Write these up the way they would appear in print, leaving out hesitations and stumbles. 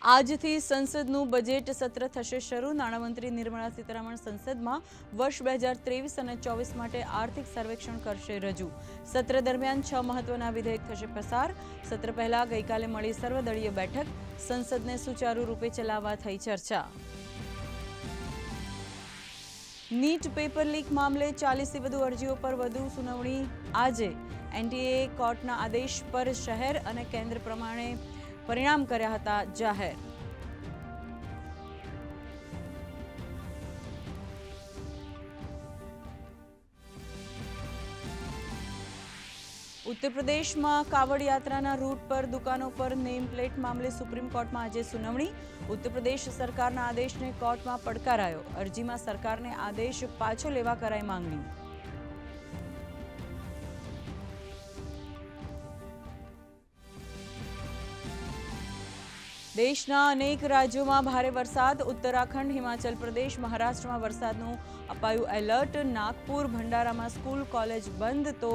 આજથી સંસદનું બજેટ સત્ર થશે શરૂ। નાણામંત્રી નિર્મલા સીતારમણ સંસદમાં વર્ષ 2023 અને 24 માટે આર્થિક સર્વેક્ષણ કરશે રજૂ। સત્ર દરમિયાન 6 મહત્વના વિધેયક થશે પસાર। સત્ર પહેલા ગઈકાલે મળી સર્વદળીય બેઠક। સંસદને સુચારુ રૂપે ચલાવવા થઈ ચર્ચા। નીટ પેપર લીક મામલે 40થી વધુ અરજીઓ પર વધુ સુનાવણી આજે। એનટીએ કોર્ટના આદેશ પર શહેર અને કેન્દ્ર પ્રમાણે પરિણામ કર્યા હતા જાહેર। ઉત્તર પ્રદેશમાં કાવડ યાત્રાના રૂટ પર દુકાનો પર નેમ પ્લેટ મામલે સુપ્રીમ કોર્ટમાં આજે સુનાવણી। ઉત્તર પ્રદેશ સરકારના આદેશને કોર્ટમાં પડકારાયો। અરજીમાં સરકારને આદેશ પાછો લેવા કરાઈ માંગણી। દેશના અનેક રાજ્યોમાં ભારે વરસાદ। ઉત્તરાખંડ, હિમાચલ પ્રદેશ, મહારાષ્ટ્રમાં વરસાદનું અપાયું એલર્ટ। નાગપુર, ભંડારામાં સ્કૂલ કોલેજ બંધ। તો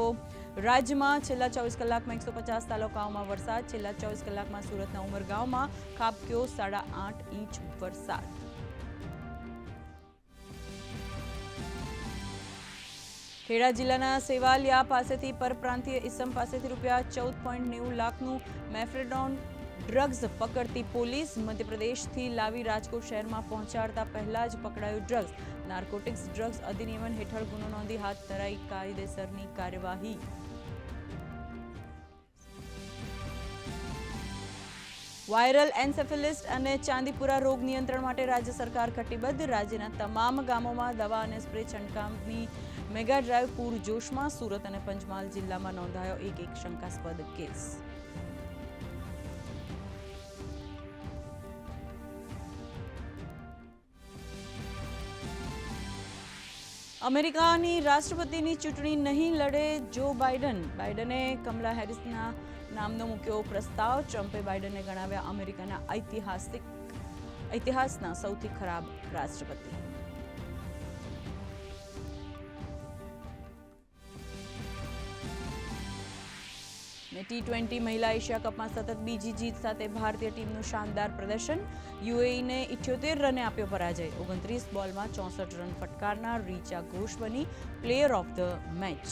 રાજ્યમાં છેલ્લા 24 કલાકમાં 150 તાલુકાઓમાં વરસાદ। છેલ્લા 24 કલાકમાં સુરતના ઉમરગાંવમાં ખાબક્યો 8.5 ઇંચ વરસાદ। ખેડા જિલ્લાના સેવાલિયા પાસેથી પરપ્રાંતીય ઇસમ પાસેથી રૂપિયા 14.90 લાખનું મેફેડ્રોન ડ્રગ્સ પકડતી પોલીસ। મધ્યપ્રદેશથી લાવી રાજકોટ શહેરમાં પહોંચાડતા પહેલા જ પકડાયું ડ્રગ્સ। નાર્કોટિક્સ ડ્રગ્સ અધિનિયમ હેઠળ ગુનો નોંધી હાથ ધરાઈ કાયદેસરની કાર્યવાહી। વાયરલ એન્સેફેલિસ અને ચાંદીપુરા રોગ નિયંત્રણ માટે રાજ્ય સરકાર કટિબદ્ધ। રાજ્યના તમામ ગામોમાં દવા અને સ્પ્રે છંટકાવની મેગા ડ્રાઈવ પૂરજોશમાં। સુરત અને પંચમહાલ જિલ્લામાં નોંધાયો એક શંકાસ્પદ કેસ। અમેરિકાની રાષ્ટ્રપતિની ચૂંટણી નહીં લડે જો બાઇડન। બાઇડને કમલા હેરિસના નામનો મૂક્યો પ્રસ્તાવ। ટ્રમ્પે બાઇડનને ગણાવ્યા અમેરિકાના ઇતિહાસના સૌથી ખરાબ રાષ્ટ્રપતિ। T20 મહિલા એશિયા કપમાં સતત બીજી જીત સાથે ભારતીય ટીમનું શાનદાર પ્રદર્શન। યુએઈને 78 રને આપ્યો પરાજય। 29 બોલમાં 64 રન ફટકારનાર રિચા ઘોષ બની પ્લેયર ઓફ ધ મેચ।